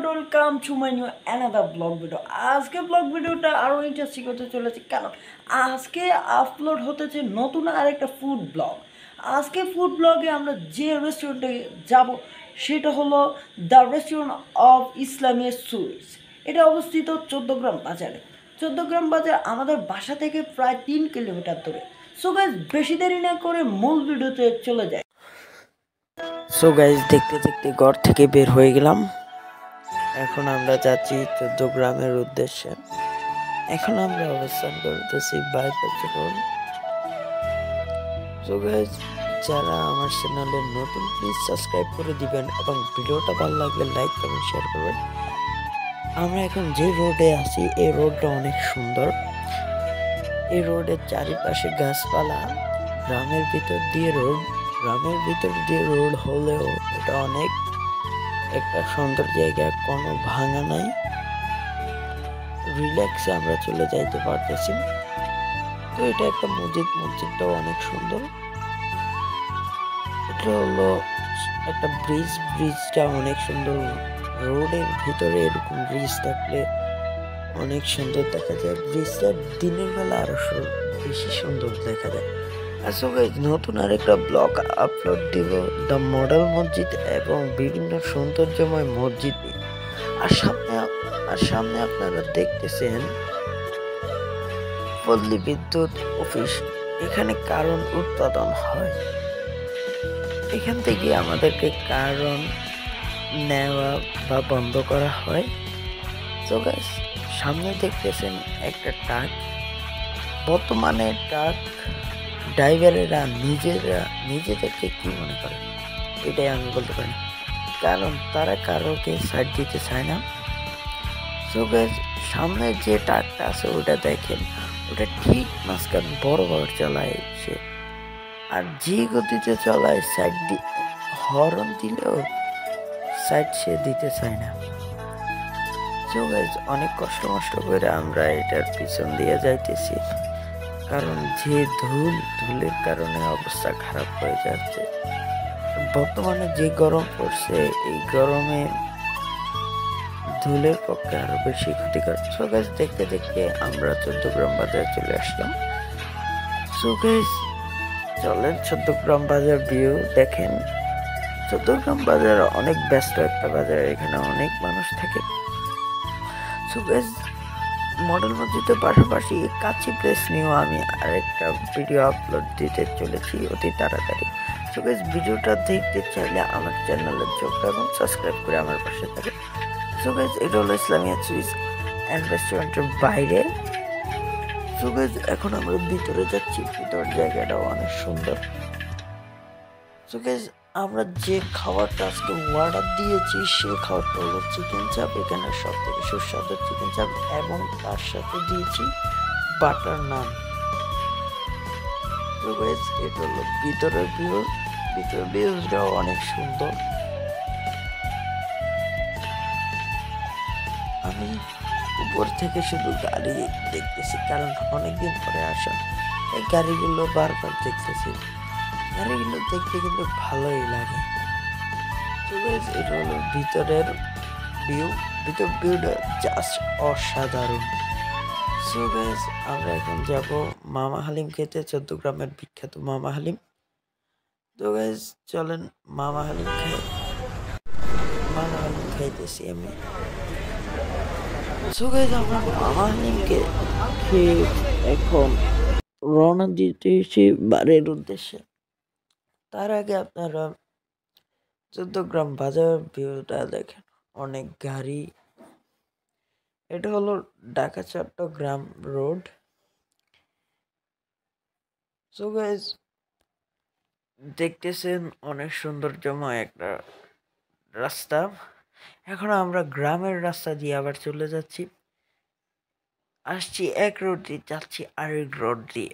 Welcome to my new another blog video. আজকে blog ভিডিওটা আরও ইন্টারেস্টিং হতে চলেছে, কারণ আজকে আপলোড হতেছে নতুন আরেকটা ফুড ব্লগ। আজকে ফুড ব্লগে আমরা যে রেস্টুরেন্টে যাব সেটা হলো the restaurant of Islamia sweets. এটা অবস্থিত 14 গ্রাম বাজারে। 14 গ্রাম বাজার আমাদের বাসা থেকে প্রায় 3 কিলোমিটার দূরে। সো গাইজ, বেশি দেরি না করে মূল ভিডিওতে চলে যায়। সো গাইজ, দেখতে দেখতে ঘর থেকে বের হয়ে গেলাম। এখন আমরা যাচ্ছি 14 গ্রামের উদ্দেশ্যে। এখন আমরা অবস্থান করতেছি বাইপাস রোড। সো গাইজ, যারা আমার চ্যানেলে নতুন, প্লিজ সাবস্ক্রাইব করে দিবেন এবং ভিডিওটা ভালো লাগলে লাইক কমেন্ট শেয়ার করবেন। আমরা এখন যে রোডে আছি, এই রোডটা অনেক সুন্দর। এই রোডের চারিপাশে গাছপালা। গ্রামের ভিতর দিয়ে রোড হলেও এটা অনেক একটা সুন্দর জায়গা, কোনো ভাঙা নাই। রিল্যাক্সে আমরা চলে যাইতে পারতেছি। তো এটা একটা মসজিদটাও অনেক সুন্দর। এটা হলো একটা ব্রিজটা অনেক সুন্দর। রোডের ভিতরে এরকম ব্রিজ থাকলে অনেক সুন্দর দেখা যায়। ব্রিজটা দিনের বেলা আরো বেশি সুন্দর দেখা যায়। আসলে নতুন আরেকটা ব্লগ আপলোড দিব দ্য মডেল মসজিদ এবং বিভিন্ন সৌন্দর্যময় মসজিদ নিয়ে। আর সামনে আপনারা দেখতেছেন পল্লী বিদ্যুৎ অফিস। এখানে কারেন্ট উৎপাদন হয়। এখান থেকে আমাদেরকে কারেন্ট নেওয়া বা বন্ধ করা হয়। তো গাইস, সামনে দেখতেছেন একটা ট্রাক। বর্তমানে ট্রাক ড্রাইভারেরা নিজেদেরকে কি মনে করে এটাই আমি বলতে পারি, কারণ তারা কারোকে সাইড দিতে চায় না। সো গাইস, সামনে যে ট্রাকটা আছে ওটা দেখেন, ওটা ঠিক মাঝখান বরাবর চালায় সে। আর যে গতিতে চালায়, হর্ন দিলেও সাইড সে দিতে চায় না। সো গাইস, অনেক কষ্ট করে আমরা এটার পিছন দিয়ে যাইতেছি, কারণ যে ধুলের কারণে অবস্থা খারাপ হয়ে যাচ্ছে। বর্তমানে যে গরম পড়ছে, এই গরমে ধুলের পক্ষে আরো বেশি ক্ষতিকর। সো গাইস, দেখতে দেখতে আমরা 14 গ্রাম বাজারে চলে আসলাম। সো গাইস, চলেন 14 গ্রাম বাজার ভিউ দেখেন। 14 গ্রাম বাজার অনেক ব্যস্ত একটা বাজার, এখানে অনেক মানুষ থাকে। সো গাইস, মডেল মসজিদের পাশাপাশি কাছি প্লেস নিয়েও আমি আরেকটা ভিডিও আপলোড দিতে চলেছি অতি তাড়াতাড়ি। সো গাইস, ভিডিওটা দেখতে চাইলে আমার চ্যানেলে যোগ এবং সাবস্ক্রাইব করে আমার পাশে থাকে। সো গাইস, এটা হলো ইসলামিয়া সুইটস অ্যান্ড রেস্টুরেন্টের বাইরে। সো গাইস, এখন আমরা ভিতরে যাচ্ছি। ভিতরের জায়গাটাও অনেক সুন্দর। সো গাইস, আমরা যে খাবারটা আজকে অর্ডার দিয়েছি সেই খাবারটা হলো চিকেন চাপ। এখানে সব থেকে সুস্বাদু চিকেন চাপ এবং তার সাথে দিয়েছি বাটার নান। তো গাইস, এটা হলো ভিতরের ভিউটাও অনেক সুন্দর। আমি উপর থেকে শুধু গাড়ি দেখতেছি, কারণ অনেকদিন পরে আসা। এই গাড়িগুলো বারবার দেখতেছি। গাড়িগুলো দেখতে কিন্তু ভালোই লাগে। তো গাইস, এটা হলো ভিতরের ভিউটা জাস্ট অসাধারণ। সো গাইস, আমরা এখন যাব মামা হালিম খেতে, 14 গ্রামের বিখ্যাত মামা হালিম। তো গাইস, চলেন মামা হালিম খাইতেছি আমি। সো গাইস, আমরা মামা হালিমকে খেয়ে এখন রওনা দিতেছি বাড়ির উদ্দেশ্যে। তার আগে আপনারা 14 গ্রাম বাজার ভিউটা দেখেন, অনেক গাড়ি। এটা হলো ঢাকা চট্টগ্রাম রোড। সো গাইস, দেখতেছেন অনেক সৌন্দর্যময় একটা রাস্তা। এখন আমরা গ্রামের রাস্তা দিয়ে আবার চলে যাচ্ছি। আসছি এক রোড দিয়ে, যাচ্ছি আরেক রোড দিয়ে।